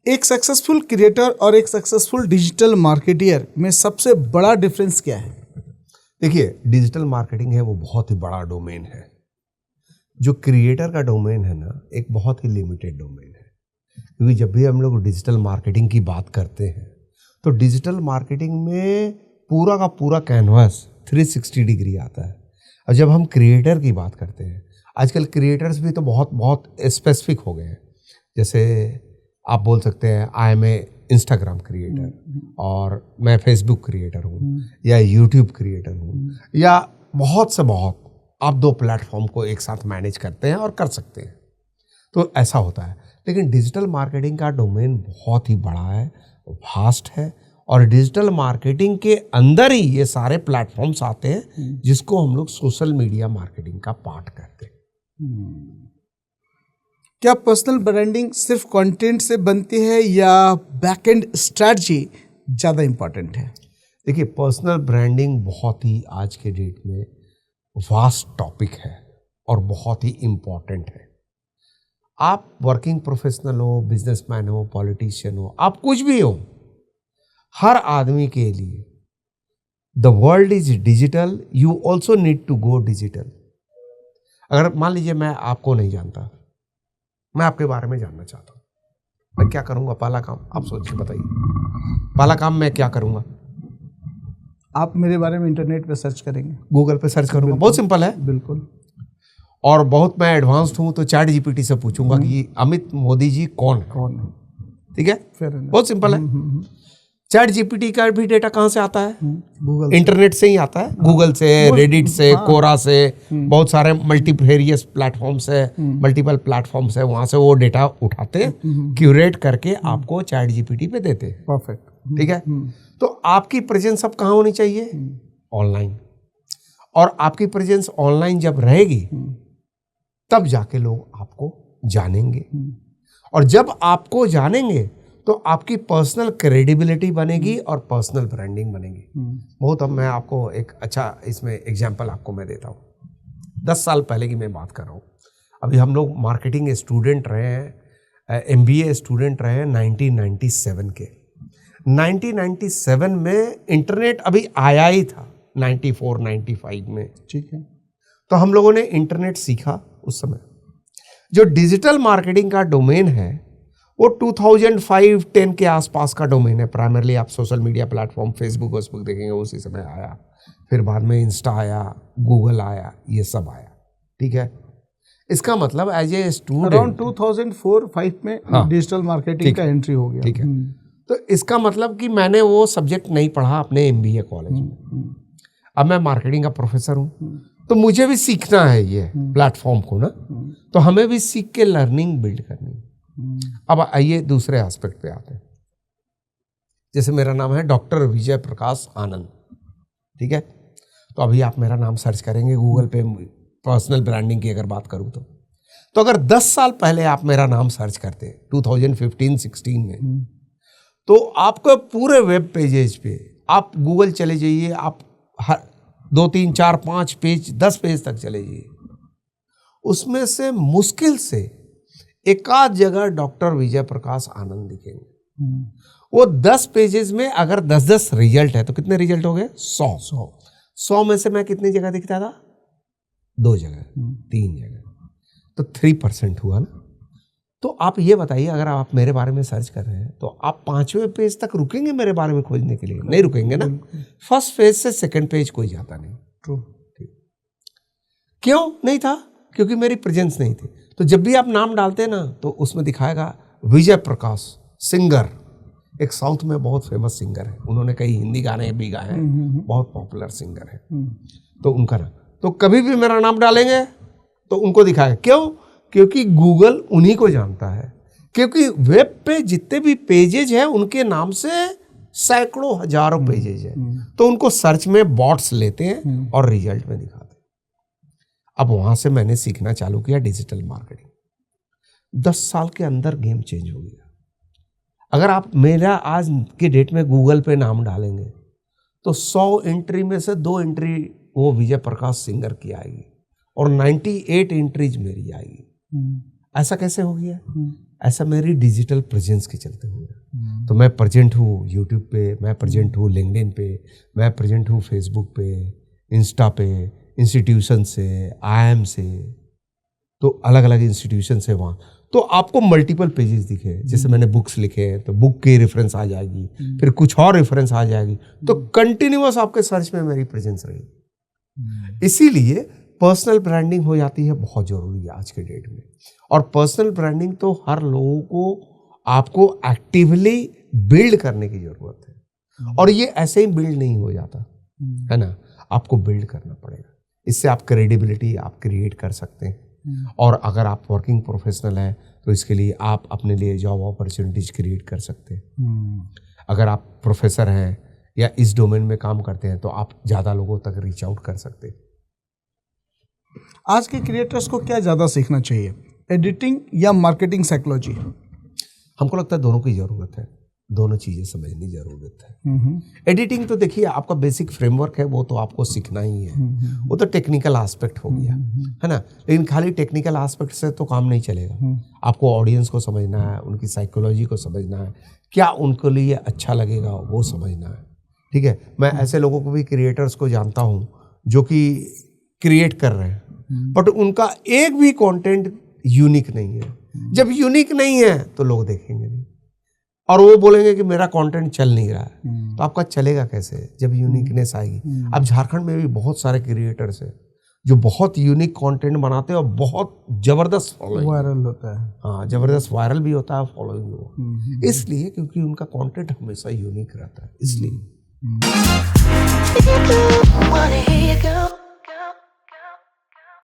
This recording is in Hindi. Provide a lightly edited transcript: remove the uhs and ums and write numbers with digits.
एक सक्सेसफुल क्रिएटर और एक सक्सेसफुल डिजिटल मार्केटियर में सबसे बड़ा डिफरेंस क्या है? देखिए, डिजिटल मार्केटिंग है वो बहुत ही बड़ा डोमेन है। जो क्रिएटर का डोमेन है ना, एक बहुत ही लिमिटेड डोमेन है। क्योंकि जब भी हम लोग डिजिटल मार्केटिंग की बात करते हैं तो डिजिटल मार्केटिंग में पूरा का पूरा कैनवास 360 डिग्री आता है। और जब हम क्रिएटर की बात करते हैं, आजकल क्रिएटर्स भी तो बहुत बहुत स्पेसिफिक हो गए हैं। जैसे आप बोल सकते हैं I am a Instagram creator, और मैं फेसबुक क्रिएटर हूँ, या यूट्यूब क्रिएटर हूँ, या बहुत से बहुत आप 2 प्लेटफॉर्म को एक साथ मैनेज करते हैं और कर सकते हैं। तो ऐसा होता है। लेकिन डिजिटल मार्केटिंग का डोमेन बहुत ही बड़ा है, वास्ट है, और डिजिटल मार्केटिंग के अंदर ही ये सारे प्लेटफॉर्म्स आते हैं जिसको हम लोग सोशल मीडिया मार्केटिंग का पार्ट कहते हैं। क्या पर्सनल ब्रांडिंग सिर्फ कंटेंट से बनती है या बैकएंड स्ट्रैटेजी ज़्यादा इम्पोर्टेंट है? देखिए, पर्सनल ब्रांडिंग बहुत ही आज के डेट में वास्ट टॉपिक है और बहुत ही इम्पॉर्टेंट है। आप वर्किंग प्रोफेशनल हो, बिजनेसमैन हो, पॉलिटिशियन हो, आप कुछ भी हो, हर आदमी के लिए the world is digital, you also need to go digital. अगर मान लीजिए मैं आपको नहीं जानता, मैं आपके बारे में जानना चाहता हूँ, मैं क्या करूँगा? पहला काम आप सोच के बताइए, पहला काम मैं क्या करूँगा? आप मेरे बारे में इंटरनेट पे सर्च करेंगे, गूगल पे सर्च करूँगा। बहुत सिंपल है। बिल्कुल। और बहुत मैं एडवांस्ड हूँ तो चैट जीपीटी से पूछूंगा कि अमित मोदी जी कौन है। ठीक है, बहुत सिंपल है। चैट जीपीटी का भी डेटा कहाँ से आता है? गूगल, इंटरनेट से ही आता है। गूगल से, रेडिट से, कोरा से, बहुत सारे मल्टीवेरियस प्लेटफॉर्म्स है, मल्टीपल प्लेटफॉर्म्स है, वहाँ से वो डेटा उठाते हैं, क्यूरेट करके आपको चैट जीपीटी पे देते हैं। परफेक्ट। ठीक है, तो आपकी प्रेजेंस अब कहाँ होनी चाहिए? ऑनलाइन। और आपकी प्रेजेंस ऑनलाइन जब रहेगी तब जाके लोग आपको जानेंगे, और जब आपको जानेंगे तो आपकी पर्सनल क्रेडिबिलिटी बनेगी और पर्सनल ब्रांडिंग बनेगी। बहुत, अब मैं आपको एक अच्छा इसमें एग्जांपल आपको मैं देता हूँ। 10 साल पहले की मैं बात कर रहा हूँ। अभी हम लोग मार्केटिंग स्टूडेंट रहे हैं, MBA स्टूडेंट रहे हैं 1997 के। 1997 में इंटरनेट अभी आया ही था, 94-95 में। ठीक है, तो हम लोगों ने इंटरनेट सीखा उस समय। जो डिजिटल मार्केटिंग का डोमेन है वो 2005-10 के आसपास का डोमेन है। प्राइमरली आप सोशल मीडिया प्लेटफॉर्म फेसबुक देखेंगे, उसी समय आया। फिर बाद में इंस्टा आया, गूगल आया, ये सब आया। ठीक है, इसका मतलब एज ए स्टूडेंट अराउंड 2004-5 में डिजिटल मार्केटिंग का एंट्री हो गया। ठीक है, तो इसका मतलब कि मैंने वो सब्जेक्ट नहीं पढ़ा अपने MBA कॉलेज में। अब मैं मार्केटिंग का प्रोफेसर हूँ, तो मुझे भी सीखना है ये प्लेटफॉर्म को ना, तो हमें भी सीख के लर्निंग बिल्ड करनी है। अब आइए दूसरे एस्पेक्ट पे आते हैं। जैसे मेरा नाम है डॉक्टर विजय प्रकाश आनंद। ठीक है, तो अभी आप मेरा नाम सर्च करेंगे गूगल पे, पर्सनल ब्रांडिंग की अगर बात करूँ तो अगर 10 साल पहले आप मेरा नाम सर्च करते 2015-16 में, तो आपको पूरे वेब पेजेज पे आप गूगल चले जाइए, आप हर 2, 3, 4, 5 पेज, 10 पेज तक चले जाइए, उसमें से मुश्किल से एकाध जगह डॉक्टर विजय प्रकाश आनंद दिखेंगे। वो 10 पेजेस में अगर 10-10 रिजल्ट है तो कितने रिजल्ट हो गए? 100 में से मैं कितनी जगह दिखता था? 2 जगह, 3 जगह, तो 3% हुआ ना। तो आप ये बताइए, अगर आप मेरे बारे में सर्च कर रहे हैं तो आप 5वें पेज तक रुकेंगे मेरे बारे में खोजने के लिए? नहीं रुकेंगे ना। फर्स्ट पेज से सेकंड पेज कोई जाता नहीं। ट्रू। क्यों नहीं था? क्योंकि मेरी प्रेजेंस नहीं थी। तो जब भी आप नाम डालते हैं ना तो उसमें दिखाएगा विजय प्रकाश सिंगर। एक साउथ में बहुत फेमस सिंगर है, उन्होंने कई हिंदी गाने भी गाए हैं, बहुत पॉपुलर सिंगर है, तो उनका नाम। तो कभी भी मेरा नाम डालेंगे तो उनको दिखाएगा। क्यों? क्योंकि गूगल उन्हीं को जानता है। क्योंकि वेब पे जितने भी पेजेज हैं उनके नाम से सैकड़ों हजारों पेजेज हैं, तो उनको सर्च में बॉट्स लेते हैं और रिजल्ट में दिखाते हैं। अब वहां से मैंने सीखना चालू किया डिजिटल मार्केटिंग। 10 साल के अंदर गेम चेंज हो गया। अगर आप मेरा आज के डेट में गूगल पे नाम डालेंगे तो 100 एंट्री में से 2 एंट्री वो विजय प्रकाश सिंगर की आएगी और 98 एंट्रीज मेरी आएगी। ऐसा कैसे हो गया? ऐसा मेरी डिजिटल प्रेजेंस के चलते हुए। तो मैं प्रेजेंट हूँ यूट्यूब पे, मैं प्रेजेंट हूँ लिंक्डइन पे, मैं प्रेजेंट हूँ फेसबुक पे, इंस्टा पे, इंस्टीट्यूशन से, IIM से, तो अलग अलग इंस्टीट्यूशन से वहाँ। तो आपको मल्टीपल पेजेस दिखे, जैसे मैंने बुक्स लिखे हैं तो बुक की रेफरेंस आ जाएगी, फिर कुछ और रेफरेंस आ जाएगी, तो कंटिन्यूअस आपके सर्च में मेरी प्रेजेंस रहेगी। इसीलिए पर्सनल ब्रांडिंग हो जाती है बहुत जरूरी है आज के डेट में। और पर्सनल ब्रांडिंग तो हर लोगों को आपको एक्टिवली बिल्ड करने की जरूरत है, और ये ऐसे ही बिल्ड नहीं हो जाता है ना, आपको बिल्ड करना पड़ेगा। इससे आप क्रेडिबिलिटी आप क्रिएट कर सकते हैं। और अगर आप वर्किंग प्रोफेशनल हैं तो इसके लिए आप अपने लिए जॉब अपॉर्चुनिटीज क्रिएट कर सकते हैं। अगर आप प्रोफेसर हैं या इस डोमेन में काम करते हैं तो आप ज़्यादा लोगों तक रीच आउट कर सकते हैं। आज के क्रिएटर्स को क्या ज़्यादा सीखना चाहिए, एडिटिंग या मार्केटिंग साइकोलॉजी? हमको लगता है दोनों की ज़रूरत है, दोनों चीज़ें समझने की ज़रूरत है। एडिटिंग तो देखिए आपका बेसिक फ्रेमवर्क है, वो तो आपको सीखना ही है, वो तो टेक्निकल एस्पेक्ट हो गया है ना। लेकिन खाली टेक्निकल एस्पेक्ट से तो काम नहीं चलेगा। आपको ऑडियंस को समझना है, उनकी साइकोलॉजी को समझना है, क्या उनके लिए अच्छा लगेगा वो समझना है। ठीक है, मैं ऐसे लोगों को भी, क्रिएटर्स को जानता हूँ जो कि क्रिएट कर रहे हैं बट उनका एक भी कंटेंट यूनिक नहीं है। जब यूनिक नहीं है तो लोग देखेंगे नहीं, और वो बोलेंगे कि मेरा कंटेंट चल नहीं रहा है। तो आपका चलेगा कैसे जब यूनिकनेस आएगी? अब झारखंड में भी बहुत सारे क्रिएटर्स हैं जो बहुत यूनिक कंटेंट बनाते हैं और बहुत जबरदस्त फॉलोइंग, वायरल होता है। हाँ, जबरदस्त वायरल भी होता है, फॉलोइंग भी हो, इसलिए क्योंकि उनका कंटेंट हमेशा यूनिक रहता है, इसलिए।